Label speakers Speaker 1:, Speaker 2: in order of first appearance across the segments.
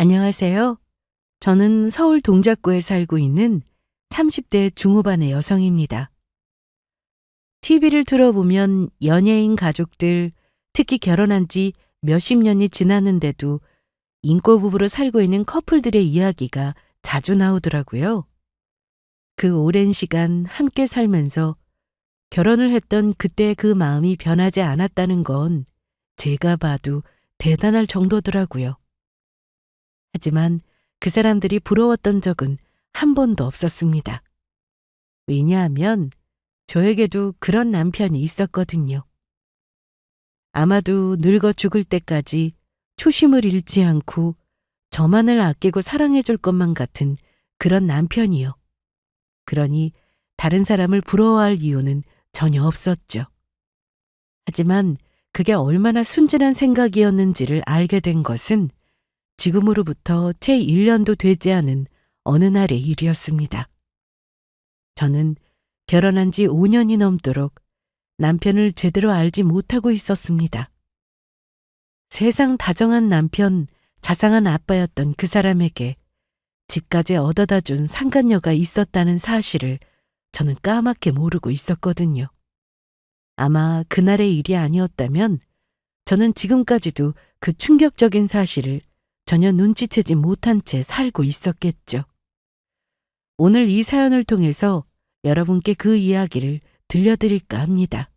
Speaker 1: 안녕하세요. 저는 서울 동작구에 살고 있는 30대 중후반의 여성입니다. TV를 틀어보면 연예인 가족들, 특히 결혼한 지 몇십 년이 지났는데도 인꼬 부부로 살고 있는 커플들의 이야기가 자주 나오더라고요. 그 오랜 시간 함께 살면서 결혼을 했던 그때 그 마음이 변하지 않았다는 건 제가 봐도 대단할 정도더라고요. 하지만 그 사람들이 부러웠던 적은 한 번도 없었습니다. 왜냐하면 저에게도 그런 남편이 있었거든요. 아마도 늙어 죽을 때까지 초심을 잃지 않고 저만을 아끼고 사랑해 줄 것만 같은 그런 남편이요. 그러니 다른 사람을 부러워할 이유는 전혀 없었죠. 하지만 그게 얼마나 순진한 생각이었는지를 알게 된 것은 지금으로부터 채 1년도 되지 않은 어느 날의 일이었습니다. 저는 결혼한 지 5년이 넘도록 남편을 제대로 알지 못하고 있었습니다. 세상 다정한 남편, 자상한 아빠였던 그 사람에게 집까지 얻어다 준 상간녀가 있었다는 사실을 저는 까맣게 모르고 있었거든요. 아마 그날의 일이 아니었다면 저는 지금까지도 그 충격적인 사실을 전혀 눈치채지 못한 채 살고 있었겠죠. 오늘 이 사연을 통해서 여러분께 그 이야기를 들려드릴까 합니다.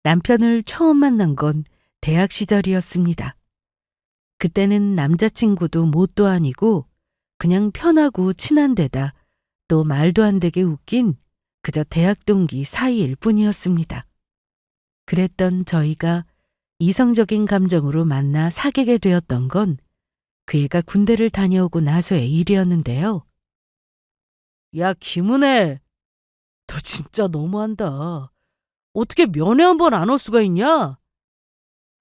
Speaker 1: 남편을 처음 만난 건 대학 시절이었습니다. 그때는 남자친구도 뭣도 아니고 그냥 편하고 친한 데다 또 말도 안 되게 웃긴 그저 대학 동기 사이일 뿐이었습니다. 그랬던 저희가 이성적인 감정으로 만나 사귀게 되었던 건 그 애가 군대를 다녀오고 나서의 일이었는데요. 야, 김은혜, 너 진짜 너무한다. 어떻게 면회 한 번 안 올 수가 있냐?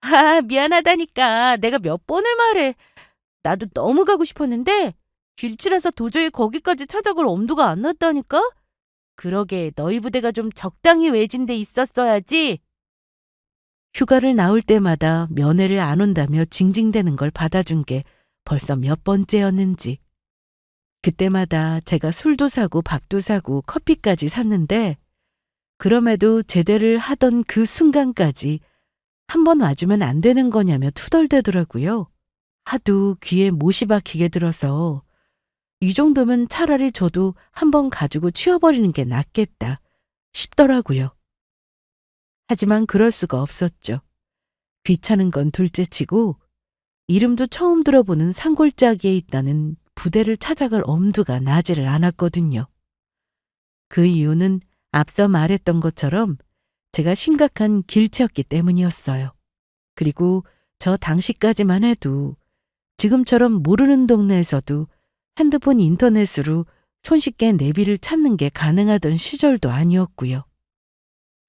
Speaker 1: 아, 미안하다니까. 내가 몇 번을 말해. 나도 너무 가고 싶었는데 길치라서 도저히 거기까지 찾아갈 엄두가 안 났다니까? 그러게 너희 부대가 좀 적당히 외진데 있었어야지. 휴가를 나올 때마다 면회를 안 온다며 징징대는 걸 받아준 게 벌써 몇 번째였는지. 그때마다 제가 술도 사고 밥도 사고 커피까지 샀는데 그럼에도 제대를 하던 그 순간까지 한 번 와주면 안 되는 거냐며 투덜대더라고요. 하도 귀에 못이 박히게 들어서 이 정도면 차라리 저도 한 번 가지고 치워버리는 게 낫겠다 싶더라고요. 하지만 그럴 수가 없었죠. 귀찮은 건 둘째치고 이름도 처음 들어보는 산골짜기에 있다는 부대를 찾아갈 엄두가 나지를 않았거든요. 그 이유는 앞서 말했던 것처럼 제가 심각한 길치였기 때문이었어요. 그리고 저 당시까지만 해도 지금처럼 모르는 동네에서도 핸드폰 인터넷으로 손쉽게 내비를 찾는 게 가능하던 시절도 아니었고요.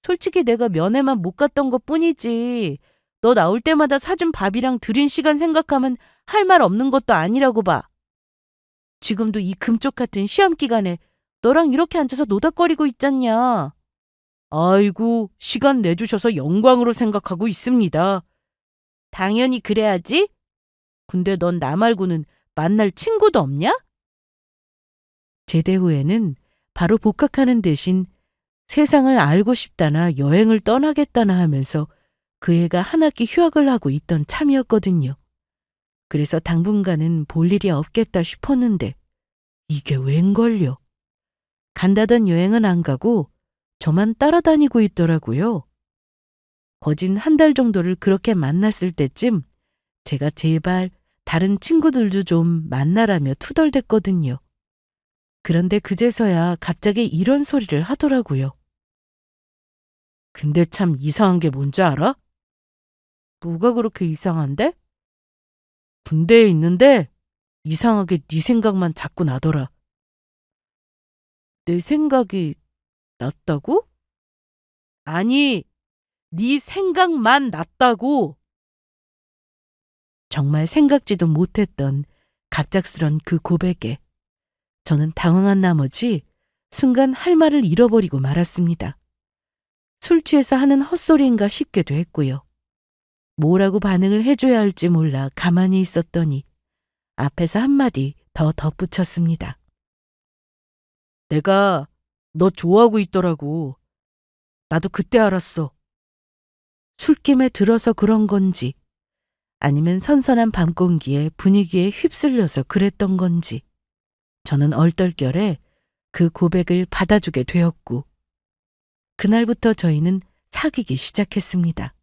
Speaker 1: 솔직히 내가 면회만 못 갔던 것뿐이지 너 나올 때마다 사준 밥이랑 들인 시간 생각하면 할 말 없는 것도 아니라고 봐. 지금도 이 금쪽 같은 시험 기간에 너랑 이렇게 앉아서 노닥거리고 있잖냐. 아이고, 시간 내주셔서 영광으로 생각하고 있습니다. 당연히 그래야지. 근데 넌 나 말고는 만날 친구도 없냐? 제대 후에는 바로 복학하는 대신 세상을 알고 싶다나 여행을 떠나겠다나 하면서 그 애가 한 학기 휴학을 하고 있던 참이었거든요. 그래서 당분간은 볼 일이 없겠다 싶었는데 이게 웬걸요. 간다던 여행은 안 가고 저만 따라다니고 있더라고요. 거진 한 달 정도를 그렇게 만났을 때쯤 제가 제발 다른 친구들도 좀 만나라며 투덜댔거든요. 그런데 그제서야 갑자기 이런 소리를 하더라고요. 근데 참 이상한 게 뭔지 알아? 뭐가 그렇게 이상한데? 군대에 있는데 이상하게 네 생각만 자꾸 나더라. 내 생각이 났다고? 아니, 네 생각만 났다고. 정말 생각지도 못했던 갑작스런 그 고백에 저는 당황한 나머지 순간 할 말을 잃어버리고 말았습니다. 술 취해서 하는 헛소리인가 싶기도 했고요. 뭐라고 반응을 해줘야 할지 몰라 가만히 있었더니 앞에서 한마디 더 덧붙였습니다. 내가 너 좋아하고 있더라고. 나도 그때 알았어. 술김에 들어서 그런 건지 아니면 선선한 밤 공기에 분위기에 휩쓸려서 그랬던 건지 저는 얼떨결에 그 고백을 받아주게 되었고 그날부터 저희는 사귀기 시작했습니다.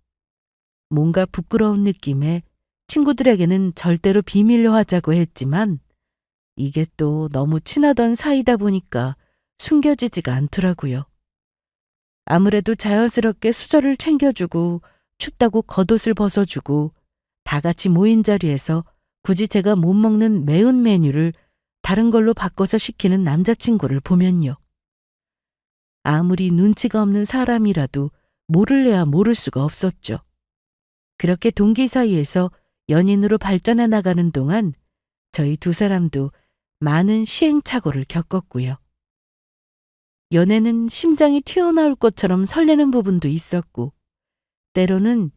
Speaker 1: 뭔가 부끄러운 느낌에 친구들에게는 절대로 비밀로 하자고 했지만 이게 또 너무 친하던 사이다 보니까 숨겨지지가 않더라고요. 아무래도 자연스럽게 수저를 챙겨주고 춥다고 겉옷을 벗어주고 다 같이 모인 자리에서 굳이 제가 못 먹는 매운 메뉴를 다른 걸로 바꿔서 시키는 남자친구를 보면요. 아무리 눈치가 없는 사람이라도 모를래야 모를 수가 없었죠. 그렇게 동기 사이에서 연인으로 발전해 나가는 동안 저희 두 사람도 많은 시행착오를 겪었고요. 연애는 심장이 튀어나올 것처럼 설레는 부분도 있었고 때로는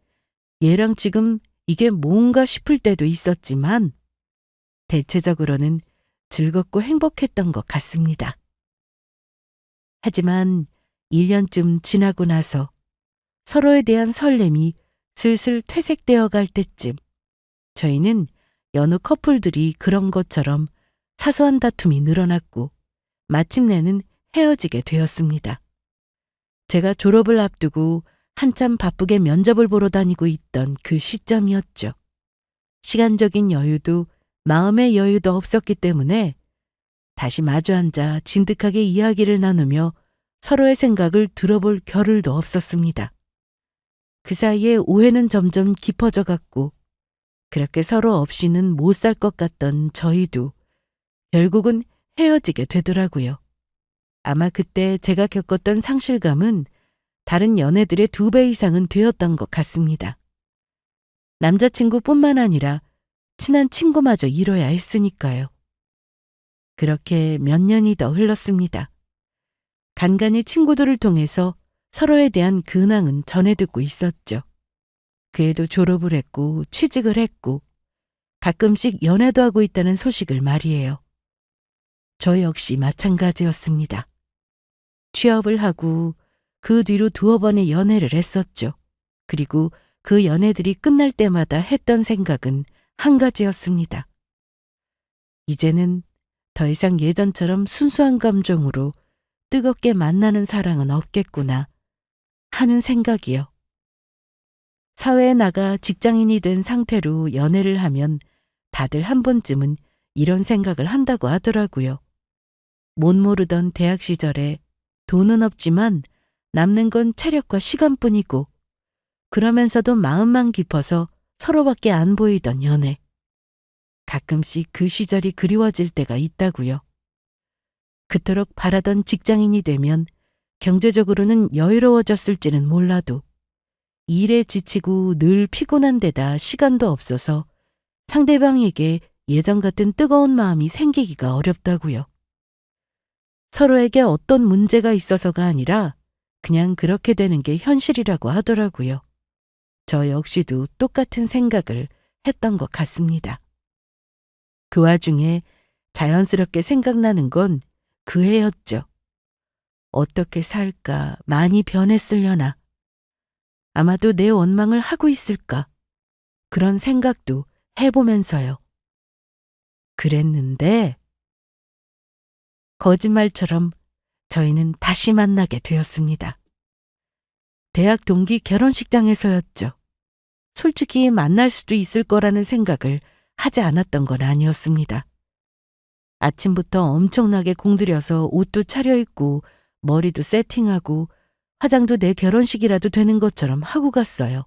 Speaker 1: 얘랑 지금 이게 뭔가 싶을 때도 있었지만 대체적으로는 즐겁고 행복했던 것 같습니다. 하지만 1년쯤 지나고 나서 서로에 대한 설렘이 슬슬 퇴색되어 갈 때쯤 저희는 여느 커플들이 그런 것처럼 사소한 다툼이 늘어났고 마침내는 헤어지게 되었습니다. 제가 졸업을 앞두고 한참 바쁘게 면접을 보러 다니고 있던 그 시점이었죠. 시간적인 여유도 마음의 여유도 없었기 때문에 다시 마주 앉아 진득하게 이야기를 나누며 서로의 생각을 들어볼 겨를도 없었습니다. 그 사이에 오해는 점점 깊어져 갔고 그렇게 서로 없이는 못 살 것 같던 저희도 결국은 헤어지게 되더라고요. 아마 그때 제가 겪었던 상실감은 다른 연애들의 2배 이상은 되었던 것 같습니다. 남자친구뿐만 아니라 친한 친구마저 잃어야 했으니까요. 그렇게 몇 년이 더 흘렀습니다. 간간히 친구들을 통해서 서로에 대한 근황은 전해 듣고 있었죠. 그애도 졸업을 했고 취직을 했고 가끔씩 연애도 하고 있다는 소식을 말이에요. 저 역시 마찬가지였습니다. 취업을 하고 그 뒤로 2번의 연애를 했었죠. 그리고 그 연애들이 끝날 때마다 했던 생각은 한 가지였습니다. 이제는 더 이상 예전처럼 순수한 감정으로 뜨겁게 만나는 사랑은 없겠구나 하는 생각이요. 사회에 나가 직장인이 된 상태로 연애를 하면 다들 한 번쯤은 이런 생각을 한다고 하더라고요. 못 모르던 대학 시절에 돈은 없지만 남는 건 체력과 시간뿐이고 그러면서도 마음만 깊어서 서로밖에 안 보이던 연애. 가끔씩 그 시절이 그리워질 때가 있다고요. 그토록 바라던 직장인이 되면 경제적으로는 여유로워졌을지는 몰라도 일에 지치고 늘 피곤한 데다 시간도 없어서 상대방에게 예전 같은 뜨거운 마음이 생기기가 어렵다고요. 서로에게 어떤 문제가 있어서가 아니라 그냥 그렇게 되는 게 현실이라고 하더라고요. 저 역시도 똑같은 생각을 했던 것 같습니다. 그 와중에 자연스럽게 생각나는 건 그 해였죠. 어떻게 살까 많이 변했으려나. 아마도 내 원망을 하고 있을까. 그런 생각도 해보면서요. 그랬는데 거짓말처럼 저희는 다시 만나게 되었습니다. 대학 동기 결혼식장에서였죠. 솔직히 만날 수도 있을 거라는 생각을 하지 않았던 건 아니었습니다. 아침부터 엄청나게 공들여서 옷도 차려입고 머리도 세팅하고 화장도 내 결혼식이라도 되는 것처럼 하고 갔어요.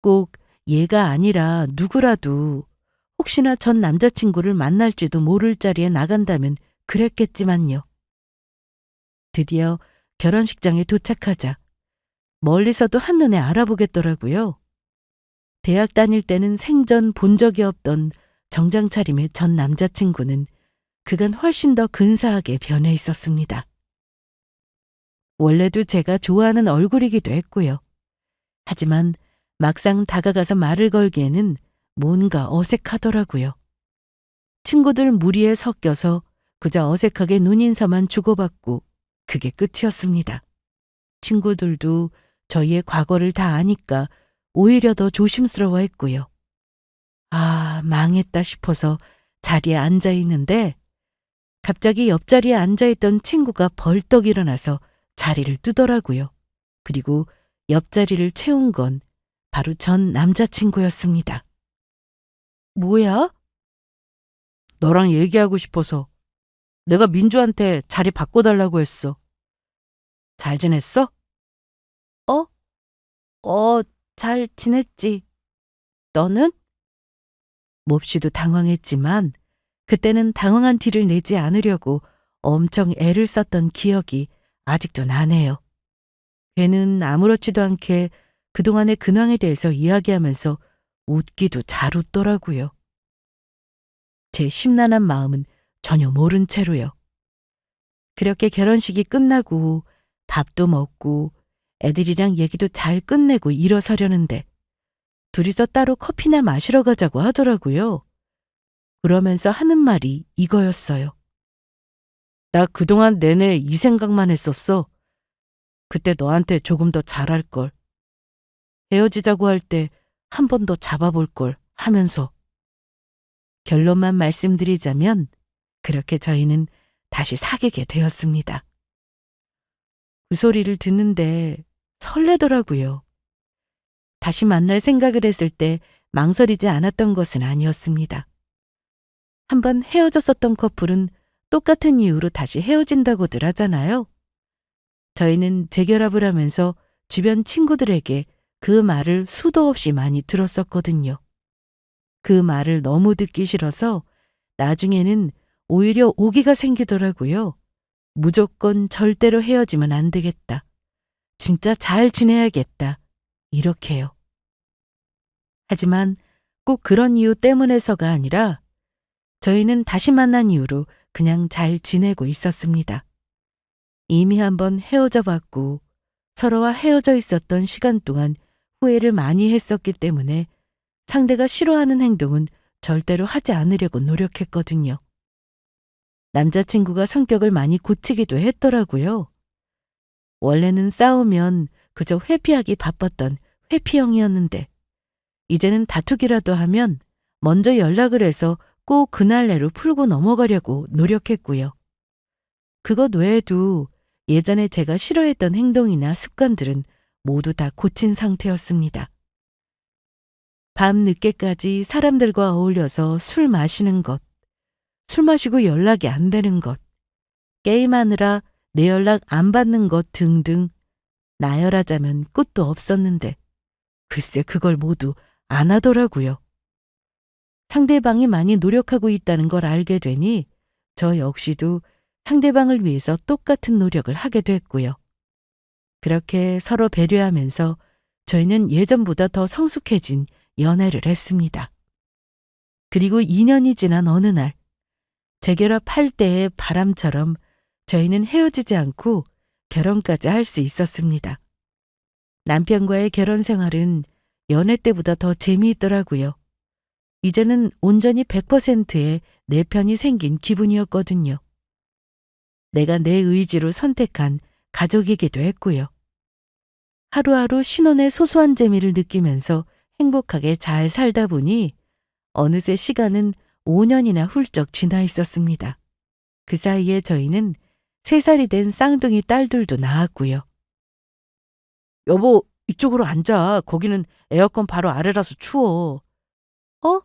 Speaker 1: 꼭 얘가 아니라 누구라도 혹시나 전 남자친구를 만날지도 모를 자리에 나간다면 그랬겠지만요. 드디어 결혼식장에 도착하자 멀리서도 한눈에 알아보겠더라고요. 대학 다닐 때는 생전 본 적이 없던 정장 차림의 전 남자친구는 그간 훨씬 더 근사하게 변해 있었습니다. 원래도 제가 좋아하는 얼굴이기도 했고요. 하지만 막상 다가가서 말을 걸기에는 뭔가 어색하더라고요. 친구들 무리에 섞여서 그저 어색하게 눈인사만 주고받고 그게 끝이었습니다. 친구들도 저희의 과거를 다 아니까 오히려 더 조심스러워했고요. 아, 망했다 싶어서 자리에 앉아 있는데 갑자기 옆자리에 앉아있던 친구가 벌떡 일어나서 자리를 뜨더라고요. 그리고 옆자리를 채운 건 바로 전 남자친구였습니다. 뭐야? 너랑 얘기하고 싶어서. 내가 민주한테 자리 바꿔달라고 했어. 잘 지냈어? 어? 잘 지냈지. 너는? 몹시도 당황했지만 그때는 당황한 티를 내지 않으려고 엄청 애를 썼던 기억이 아직도 나네요. 걔는 아무렇지도 않게 그동안의 근황에 대해서 이야기하면서 웃기도 잘 웃더라고요. 제 심란한 마음은 전혀 모른 채로요. 그렇게 결혼식이 끝나고 밥도 먹고 애들이랑 얘기도 잘 끝내고 일어서려는데 둘이서 따로 커피나 마시러 가자고 하더라고요. 그러면서 하는 말이 이거였어요. 나 그동안 내내 이 생각만 했었어. 그때 너한테 조금 더 잘할걸. 헤어지자고 할 때 한 번 더 잡아볼걸 하면서. 결론만 말씀드리자면 그렇게 저희는 다시 사귀게 되었습니다. 그 소리를 듣는데 설레더라고요. 다시 만날 생각을 했을 때 망설이지 않았던 것은 아니었습니다. 한번 헤어졌었던 커플은 똑같은 이유로 다시 헤어진다고들 하잖아요. 저희는 재결합을 하면서 주변 친구들에게 그 말을 수도 없이 많이 들었었거든요. 그 말을 너무 듣기 싫어서 나중에는 오히려 오기가 생기더라고요. 무조건 절대로 헤어지면 안 되겠다. 진짜 잘 지내야겠다. 이렇게요. 하지만 꼭 그런 이유 때문에서가 아니라 저희는 다시 만난 이후로 그냥 잘 지내고 있었습니다. 이미 한번 헤어져 봤고 서로와 헤어져 있었던 시간 동안 후회를 많이 했었기 때문에 상대가 싫어하는 행동은 절대로 하지 않으려고 노력했거든요. 남자친구가 성격을 많이 고치기도 했더라고요. 원래는 싸우면 그저 회피하기 바빴던 회피형이었는데 이제는 다투기라도 하면 먼저 연락을 해서 꼭 그날 내로 풀고 넘어가려고 노력했고요. 그것 외에도 예전에 제가 싫어했던 행동이나 습관들은 모두 다 고친 상태였습니다. 밤 늦게까지 사람들과 어울려서 술 마시는 것, 술 마시고 연락이 안 되는 것, 게임하느라 내 연락 안 받는 것 등등 나열하자면 끝도 없었는데 글쎄 그걸 모두 안 하더라고요. 상대방이 많이 노력하고 있다는 걸 알게 되니 저 역시도 상대방을 위해서 똑같은 노력을 하게 됐고요. 그렇게 서로 배려하면서 저희는 예전보다 더 성숙해진 연애를 했습니다. 그리고 2년이 지난 어느 날 재결합할 때의 바람처럼 저희는 헤어지지 않고 결혼까지 할 수 있었습니다. 남편과의 결혼 생활은 연애 때보다 더 재미있더라고요. 이제는 온전히 100%의 내 편이 생긴 기분이었거든요. 내가 내 의지로 선택한 가족이기도 했고요. 하루하루 신혼의 소소한 재미를 느끼면서 행복하게 잘 살다 보니 어느새 시간은 5년이나 훌쩍 지나 있었습니다. 그 사이에 저희는 3살이 된 쌍둥이 딸들도 낳았고요. 여보, 이쪽으로 앉아. 거기는 에어컨 바로 아래라서 추워. 어?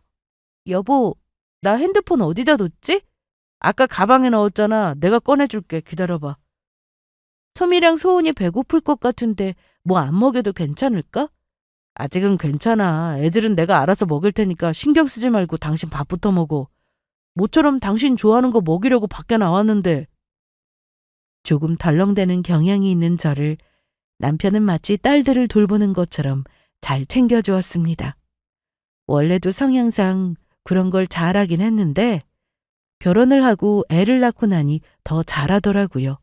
Speaker 1: 여보, 나 핸드폰 어디다 뒀지? 아까 가방에 넣었잖아. 내가 꺼내줄게. 기다려봐. 소미랑 소은이 배고플 것 같은데 뭐 안 먹여도 괜찮을까? 아직은 괜찮아. 애들은 내가 알아서 먹일 테니까 신경 쓰지 말고 당신 밥부터 먹어. 모처럼 당신 좋아하는 거 먹이려고 밖에 나왔는데. 조금 덜렁대는 경향이 있는 저를 남편은 마치 딸들을 돌보는 것처럼 잘 챙겨주었습니다. 원래도 성향상 그런 걸 잘하긴 했는데 결혼을 하고 애를 낳고 나니 더 잘하더라고요.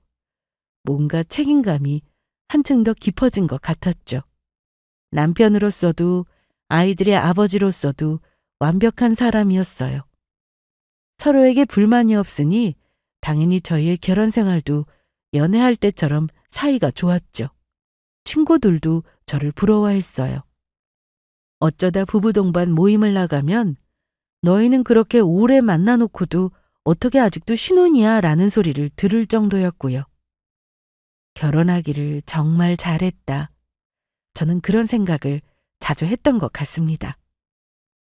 Speaker 1: 뭔가 책임감이 한층 더 깊어진 것 같았죠. 남편으로서도 아이들의 아버지로서도 완벽한 사람이었어요. 서로에게 불만이 없으니 당연히 저희의 결혼 생활도 연애할 때처럼 사이가 좋았죠. 친구들도 저를 부러워했어요. 어쩌다 부부 동반 모임을 나가면 너희는 그렇게 오래 만나놓고도 어떻게 아직도 신혼이야 라는 소리를 들을 정도였고요. 결혼하기를 정말 잘했다. 저는 그런 생각을 자주 했던 것 같습니다.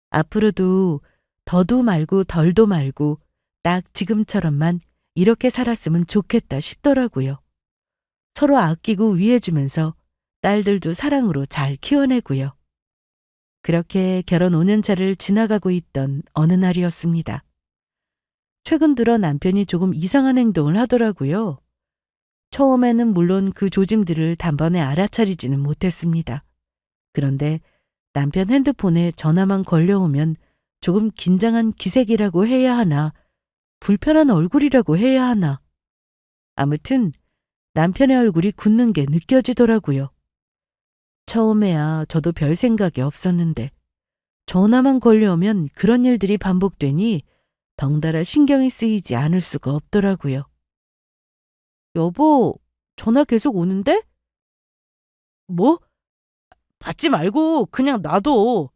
Speaker 1: 앞으로도 더도 말고 덜도 말고 딱 지금처럼만 이렇게 살았으면 좋겠다 싶더라고요. 서로 아끼고 위해주면서 딸들도 사랑으로 잘 키워내고요. 그렇게 결혼 5년차를 지나가고 있던 어느 날이었습니다. 최근 들어 남편이 조금 이상한 행동을 하더라고요. 처음에는 물론 그 조짐들을 단번에 알아차리지는 못했습니다. 그런데 남편 핸드폰에 전화만 걸려오면 조금 긴장한 기색이라고 해야 하나, 불편한 얼굴이라고 해야 하나. 아무튼 남편의 얼굴이 굳는 게 느껴지더라고요. 처음에야 저도 별 생각이 없었는데 전화만 걸려오면 그런 일들이 반복되니 덩달아 신경이 쓰이지 않을 수가 없더라고요. 여보, 전화 계속 오는데? 뭐? 받지 말고 그냥 놔둬.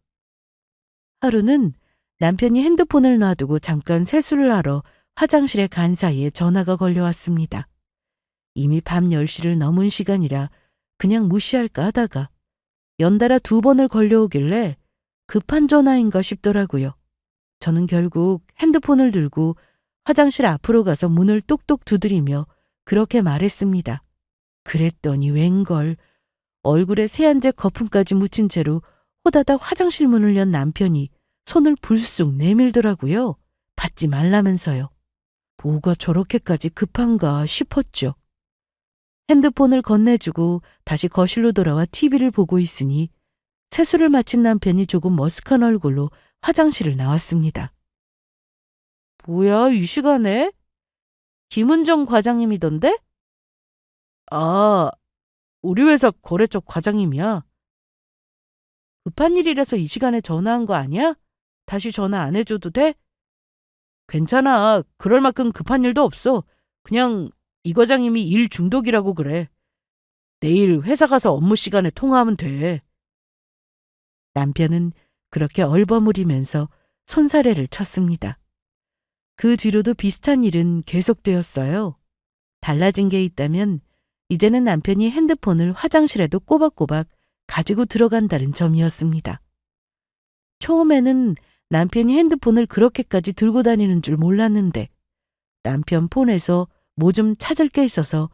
Speaker 1: 하루는 남편이 핸드폰을 놔두고 잠깐 세수를 하러 화장실에 간 사이에 전화가 걸려왔습니다. 이미 밤 10시를 넘은 시간이라 그냥 무시할까 하다가 연달아 2번을 걸려오길래 급한 전화인가 싶더라고요. 저는 결국 핸드폰을 들고 화장실 앞으로 가서 문을 똑똑 두드리며 그렇게 말했습니다. 그랬더니 웬걸 얼굴에 세안제 거품까지 묻힌 채로 호다닥 화장실 문을 연 남편이 손을 불쑥 내밀더라고요. 받지 말라면서요. 뭐가 저렇게까지 급한가 싶었죠. 핸드폰을 건네주고 다시 거실로 돌아와 TV를 보고 있으니 세수를 마친 남편이 조금 머쓱한 얼굴로 화장실을 나왔습니다. 뭐야, 이 시간에? 김은정 과장님이던데? 아, 우리 회사 거래처 과장님이야. 급한 일이라서 이 시간에 전화한 거 아니야? 다시 전화 안 해줘도 돼? 괜찮아. 그럴 만큼 급한 일도 없어. 그냥 이 과장님이 일 중독이라고 그래. 내일 회사 가서 업무 시간에 통화하면 돼. 남편은 그렇게 얼버무리면서 손사래를 쳤습니다. 그 뒤로도 비슷한 일은 계속되었어요. 달라진 게 있다면 이제는 남편이 핸드폰을 화장실에도 꼬박꼬박 가지고 들어간다는 점이었습니다. 처음에는 남편이 핸드폰을 그렇게까지 들고 다니는 줄 몰랐는데 남편 폰에서 뭐 좀 찾을 게 있어서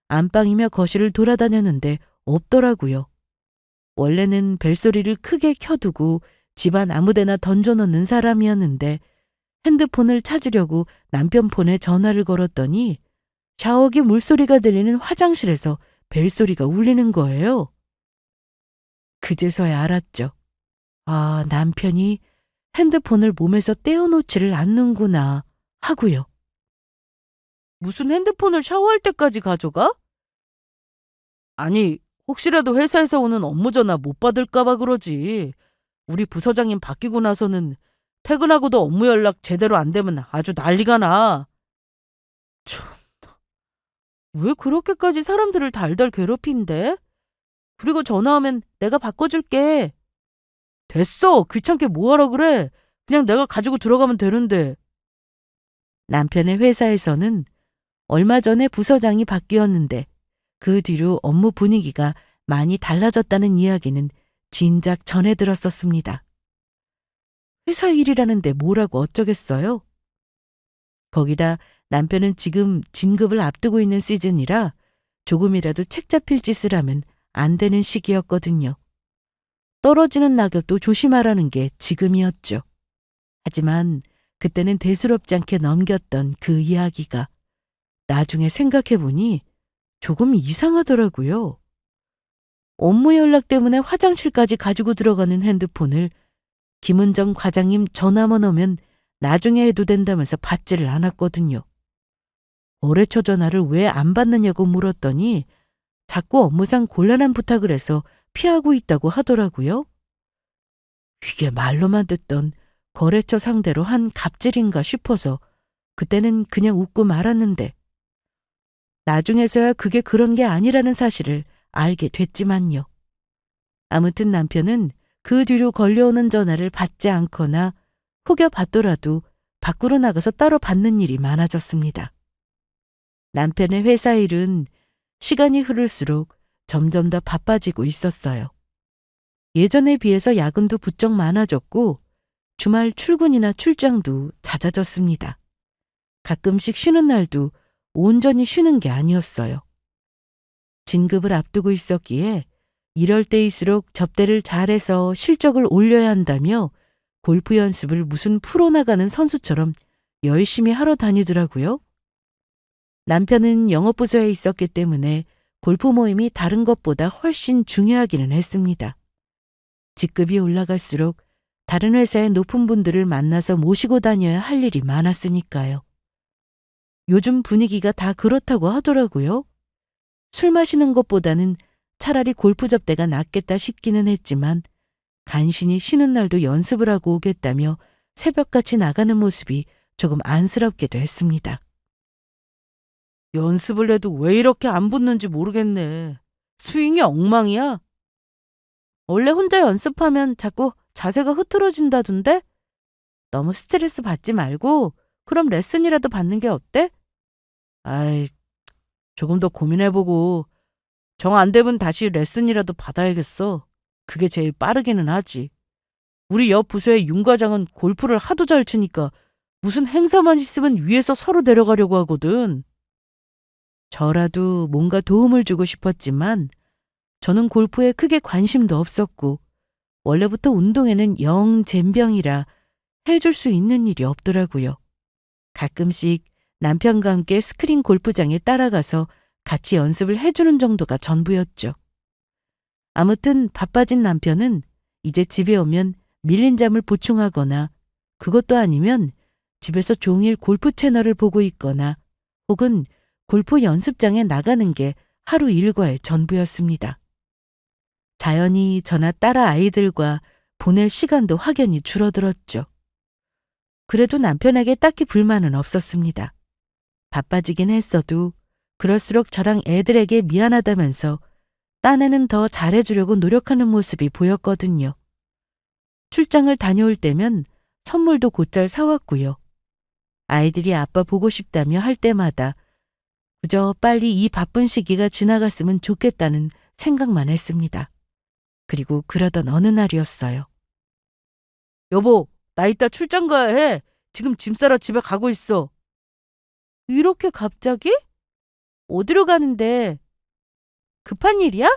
Speaker 1: 안방이며 거실을 돌아다녔는데 없더라고요. 원래는 벨소리를 크게 켜두고 집안 아무데나 던져놓는 사람이었는데 핸드폰을 찾으려고 남편 폰에 전화를 걸었더니 샤워기 물소리가 들리는 화장실에서 벨소리가 울리는 거예요. 그제서야 알았죠. 아, 남편이 핸드폰을 몸에서 떼어놓지를 않는구나 하고요. 무슨 핸드폰을 샤워할 때까지 가져가? 아니, 혹시라도 회사에서 오는 업무 전화 못 받을까 봐 그러지. 우리 부서장님 바뀌고 나서는 퇴근하고도 업무 연락 제대로 안 되면 아주 난리가 나. 참, 왜 그렇게까지 사람들을 달달 괴롭힌대? 그리고 전화하면 내가 바꿔줄게. 됐어. 귀찮게 뭐하러 그래. 그냥 내가 가지고 들어가면 되는데. 남편의 회사에서는 얼마 전에 부서장이 바뀌었는데 그 뒤로 업무 분위기가 많이 달라졌다는 이야기는 진작 전해 들었었습니다. 회사 일이라는데 뭐라고 어쩌겠어요? 거기다 남편은 지금 진급을 앞두고 있는 시즌이라 조금이라도 책 잡힐 짓을 하면 안 되는 시기였거든요. 떨어지는 낙엽도 조심하라는 게 지금이었죠. 하지만 그때는 대수롭지 않게 넘겼던 그 이야기가 나중에 생각해보니 조금 이상하더라고요. 업무 연락 때문에 화장실까지 가지고 들어가는 핸드폰을 김은정 과장님 전화만 오면 나중에 해도 된다면서 받지를 않았거든요. 거래처 전화를 왜 안 받느냐고 물었더니 자꾸 업무상 곤란한 부탁을 해서 피하고 있다고 하더라고요. 이게 말로만 듣던 거래처 상대로 한 갑질인가 싶어서 그때는 그냥 웃고 말았는데 나중에서야 그게 그런 게 아니라는 사실을 알게 됐지만요. 아무튼 남편은 그 뒤로 걸려오는 전화를 받지 않거나 혹여 받더라도 밖으로 나가서 따로 받는 일이 많아졌습니다. 남편의 회사 일은 시간이 흐를수록 점점 더 바빠지고 있었어요. 예전에 비해서 야근도 부쩍 많아졌고 주말 출근이나 출장도 잦아졌습니다. 가끔씩 쉬는 날도 온전히 쉬는 게 아니었어요. 진급을 앞두고 있었기에 이럴 때일수록 접대를 잘해서 실적을 올려야 한다며 골프 연습을 무슨 프로 나가는 선수처럼 열심히 하러 다니더라고요. 남편은 영업부서에 있었기 때문에 골프 모임이 다른 것보다 훨씬 중요하기는 했습니다. 직급이 올라갈수록 다른 회사의 높은 분들을 만나서 모시고 다녀야 할 일이 많았으니까요. 요즘 분위기가 다 그렇다고 하더라고요. 술 마시는 것보다는 차라리 골프 접대가 낫겠다 싶기는 했지만 간신히 쉬는 날도 연습을 하고 오겠다며 새벽같이 나가는 모습이 조금 안쓰럽기도 했습니다. 연습을 해도 왜 이렇게 안 붙는지 모르겠네. 스윙이 엉망이야. 원래 혼자 연습하면 자꾸 자세가 흐트러진다던데? 너무 스트레스 받지 말고 그럼 레슨이라도 받는 게 어때? 아이, 조금 더 고민해보고 정 안 되면 다시 레슨이라도 받아야겠어. 그게 제일 빠르기는 하지. 우리 옆 부서의 윤 과장은 골프를 하도 잘 치니까 무슨 행사만 있으면 위에서 서로 데려가려고 하거든. 저라도 뭔가 도움을 주고 싶었지만 저는 골프에 크게 관심도 없었고 원래부터 운동에는 영 젬병이라 해줄 수 있는 일이 없더라고요. 가끔씩 남편과 함께 스크린 골프장에 따라가서 같이 연습을 해주는 정도가 전부였죠. 아무튼 바빠진 남편은 이제 집에 오면 밀린 잠을 보충하거나 그것도 아니면 집에서 종일 골프 채널을 보고 있거나 혹은 골프 연습장에 나가는 게 하루 일과의 전부였습니다. 자연히 저나 딸아 아이들과 보낼 시간도 확연히 줄어들었죠. 그래도 남편에게 딱히 불만은 없었습니다. 바빠지긴 했어도 그럴수록 저랑 애들에게 미안하다면서 딴에는 더 잘해주려고 노력하는 모습이 보였거든요. 출장을 다녀올 때면 선물도 곧잘 사왔고요. 아이들이 아빠 보고 싶다며 할 때마다 그저 빨리 이 바쁜 시기가 지나갔으면 좋겠다는 생각만 했습니다. 그리고 그러던 어느 날이었어요. 여보, 나 이따 출장 가야 해. 지금 짐 싸러 집에 가고 있어. 이렇게 갑자기? 어디로 가는데? 급한 일이야?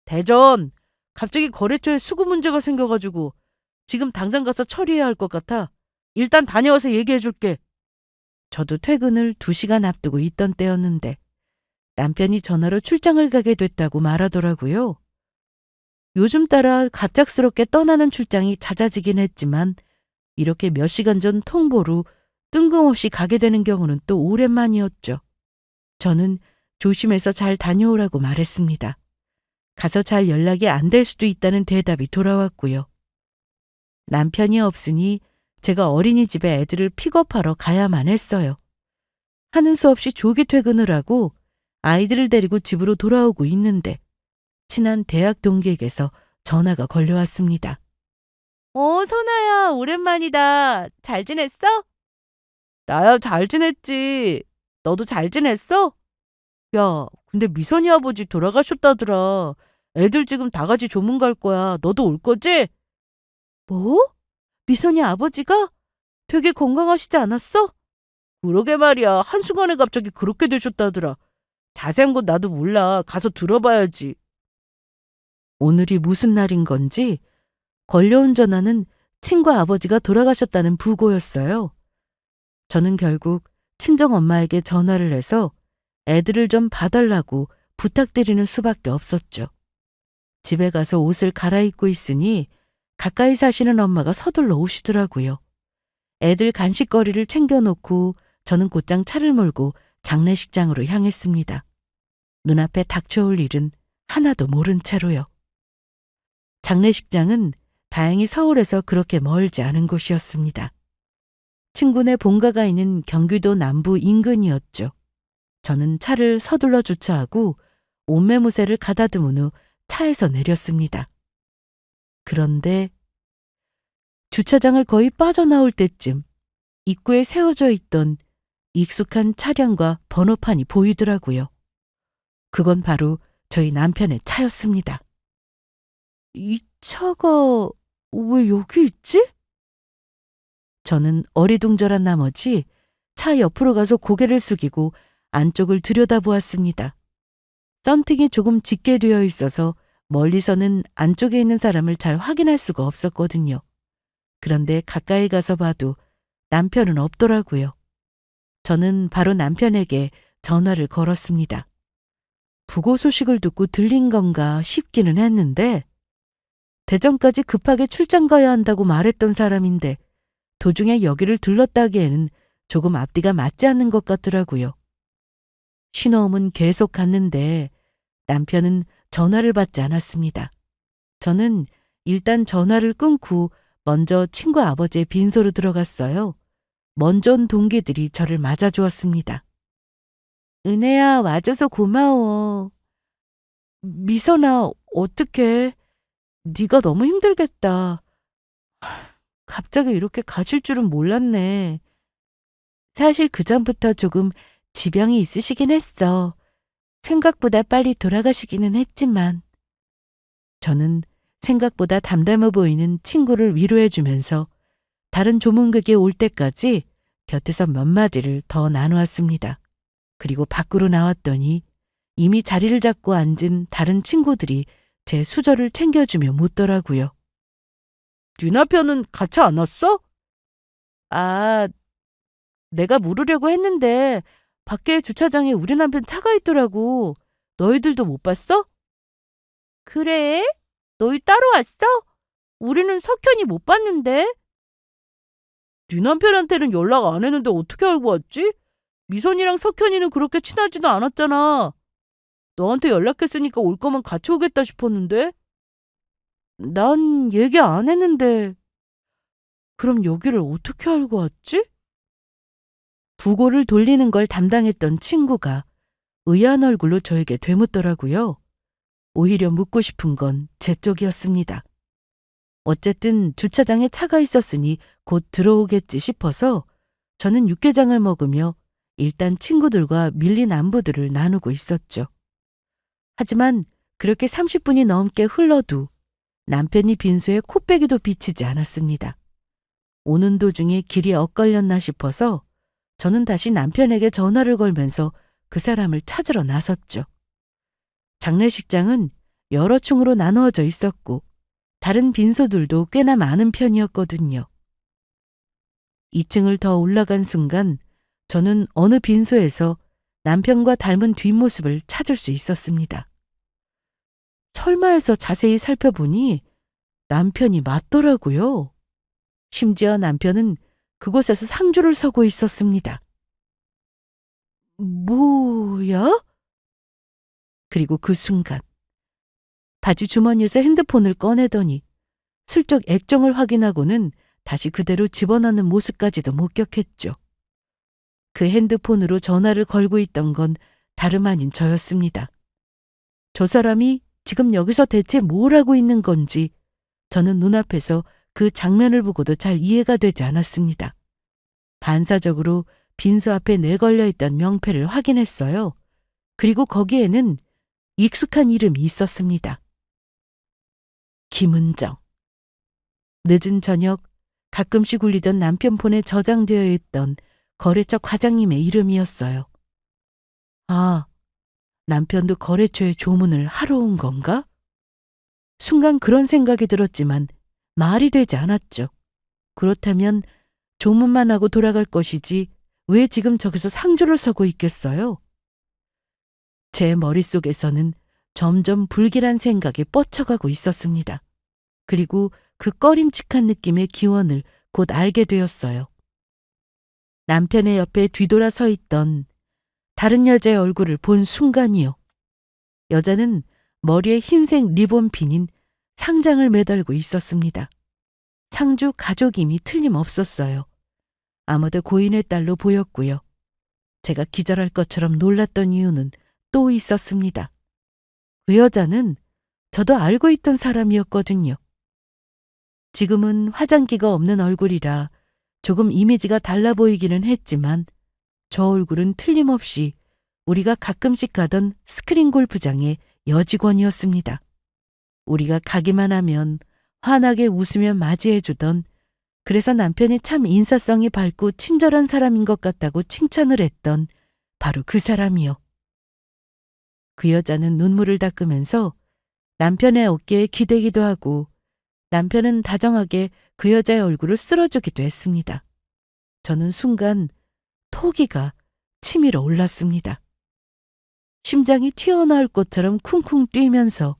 Speaker 1: 대전. 갑자기 거래처에 수구 문제가 생겨가지고 지금 당장 가서 처리해야 할 것 같아. 일단 다녀와서 얘기해 줄게. 저도 퇴근을 2시간 앞두고 있던 때였는데 남편이 전화로 출장을 가게 됐다고 말하더라고요. 요즘 따라 갑작스럽게 떠나는 출장이 잦아지긴 했지만 이렇게 몇 시간 전 통보로 뜬금없이 가게 되는 경우는 또 오랜만이었죠. 저는 조심해서 잘 다녀오라고 말했습니다. 가서 잘 연락이 안 될 수도 있다는 대답이 돌아왔고요. 남편이 없으니 제가 어린이집에 애들을 픽업하러 가야만 했어요. 하는 수 없이 조기 퇴근을 하고 아이들을 데리고 집으로 돌아오고 있는데 친한 대학 동기에게서 전화가 걸려왔습니다. 선아야, 오랜만이다. 잘 지냈어? 나야 잘 지냈지. 너도 잘 지냈어? 야, 근데 미선이 아버지 돌아가셨다더라. 애들 지금 다 같이 조문 갈 거야. 너도 올 거지? 뭐? 미선이 아버지가? 되게 건강하시지 않았어? 그러게 말이야. 한순간에 갑자기 그렇게 되셨다더라. 자세한 건 나도 몰라. 가서 들어봐야지. 오늘이 무슨 날인 건지 걸려온 전화는 친구 아버지가 돌아가셨다는 부고였어요. 저는 결국 친정엄마에게 전화를 해서 애들을 좀 봐달라고 부탁드리는 수밖에 없었죠. 집에 가서 옷을 갈아입고 있으니 가까이 사시는 엄마가 서둘러 오시더라고요. 애들 간식거리를 챙겨놓고 저는 곧장 차를 몰고 장례식장으로 향했습니다. 눈앞에 닥쳐올 일은 하나도 모른 채로요. 장례식장은 다행히 서울에서 그렇게 멀지 않은 곳이었습니다. 친구네 본가가 있는 경기도 남부 인근이었죠. 저는 차를 서둘러 주차하고 옷매무새를 가다듬은 후 차에서 내렸습니다. 그런데 주차장을 거의 빠져나올 때쯤 입구에 세워져 있던 익숙한 차량과 번호판이 보이더라고요. 그건 바로 저희 남편의 차였습니다. 이 차가 왜 여기 있지? 저는 어리둥절한 나머지 차 옆으로 가서 고개를 숙이고 안쪽을 들여다보았습니다. 썬팅이 조금 짙게 되어 있어서 멀리서는 안쪽에 있는 사람을 잘 확인할 수가 없었거든요. 그런데 가까이 가서 봐도 남편은 없더라고요. 저는 바로 남편에게 전화를 걸었습니다. 부고 소식을 듣고 들린 건가 싶기는 했는데 대전까지 급하게 출장 가야 한다고 말했던 사람인데 도중에 여기를 들렀다기에는 조금 앞뒤가 맞지 않는 것 같더라고요. 신호음은 계속 갔는데 남편은 전화를 받지 않았습니다. 저는 일단 전화를 끊고 먼저 친구 아버지의 빈소로 들어갔어요. 먼저 온 동기들이 저를 맞아주었습니다. 은혜야, 와줘서 고마워. 미선아, 어떡해. 네가 너무 힘들겠다. 갑자기 이렇게 가실 줄은 몰랐네. 사실 그전부터 조금 지병이 있으시긴 했어. 생각보다 빨리 돌아가시기는 했지만. 저는 생각보다 담담해 보이는 친구를 위로해주면서 다른 조문객이 올 때까지 곁에서 몇 마디를 더 나누었습니다. 그리고 밖으로 나왔더니 이미 자리를 잡고 앉은 다른 친구들이 제 수저를 챙겨주며 묻더라고요. 네 남편은 같이 안 왔어? 아, 내가 물으려고 했는데 밖에 주차장에 우리 남편 차가 있더라고. 너희들도 못 봤어? 그래? 너희 따로 왔어? 우리는 석현이 못 봤는데. 네 남편한테는 연락 안 했는데 어떻게 알고 왔지? 미선이랑 석현이는 그렇게 친하지도 않았잖아. 너한테 연락했으니까 올 거면 같이 오겠다 싶었는데. 난 얘기 안 했는데. 그럼 여기를 어떻게 알고 왔지? 부고를 돌리는 걸 담당했던 친구가 의아한 얼굴로 저에게 되묻더라고요. 오히려 묻고 싶은 건 제 쪽이었습니다. 어쨌든 주차장에 차가 있었으니 곧 들어오겠지 싶어서 저는 육개장을 먹으며 일단 친구들과 밀린 안부들을 나누고 있었죠. 하지만 그렇게 30분이 넘게 흘러도 남편이 빈소에 코빼기도 비치지 않았습니다. 오는 도중에 길이 엇갈렸나 싶어서 저는 다시 남편에게 전화를 걸면서 그 사람을 찾으러 나섰죠. 장례식장은 여러 층으로 나누어져 있었고 다른 빈소들도 꽤나 많은 편이었거든요. 2층을 더 올라간 순간 저는 어느 빈소에서 남편과 닮은 뒷모습을 찾을 수 있었습니다. 설마해서 자세히 살펴보니 남편이 맞더라고요. 심지어 남편은 그곳에서 상주를 서고 있었습니다. 뭐야? 그리고 그 순간 바지 주머니에서 핸드폰을 꺼내더니 슬쩍 액정을 확인하고는 다시 그대로 집어넣는 모습까지도 목격했죠. 그 핸드폰으로 전화를 걸고 있던 건 다름 아닌 저였습니다. 저 사람이 지금 여기서 대체 뭘 하고 있는 건지 저는 눈앞에서 그 장면을 보고도 잘 이해가 되지 않았습니다. 반사적으로 빈소 앞에 내걸려 있던 명패를 확인했어요. 그리고 거기에는 익숙한 이름이 있었습니다. 김은정. 늦은 저녁 가끔씩 울리던 남편 폰에 저장되어 있던 거래처 과장님의 이름이었어요. 아, 남편도 거래처에 조문을 하러 온 건가? 순간 그런 생각이 들었지만 말이 되지 않았죠. 그렇다면 조문만 하고 돌아갈 것이지 왜 지금 저기서 상주를 서고 있겠어요? 제 머릿속에서는 점점 불길한 생각이 뻗쳐가고 있었습니다. 그리고 그 꺼림칙한 느낌의 기원을 곧 알게 되었어요. 남편의 옆에 뒤돌아 서 있던 다른 여자의 얼굴을 본 순간이요. 여자는 머리에 흰색 리본 핀인 상장을 매달고 있었습니다. 상주 가족임이 틀림없었어요. 아무도 고인의 딸로 보였고요. 제가 기절할 것처럼 놀랐던 이유는 또 있었습니다. 그 여자는 저도 알고 있던 사람이었거든요. 지금은 화장기가 없는 얼굴이라 조금 이미지가 달라 보이기는 했지만 저 얼굴은 틀림없이 우리가 가끔씩 가던 스크린 골프장의 여직원이었습니다. 우리가 가기만 하면 환하게 웃으며 맞이해주던, 그래서 남편이 참 인사성이 밝고 친절한 사람인 것 같다고 칭찬을 했던 바로 그 사람이요. 그 여자는 눈물을 닦으면서 남편의 어깨에 기대기도 하고 남편은 다정하게 그 여자의 얼굴을 쓸어주기도 했습니다. 저는 순간 토기가 치밀어 올랐습니다. 심장이 튀어나올 것처럼 쿵쿵 뛰면서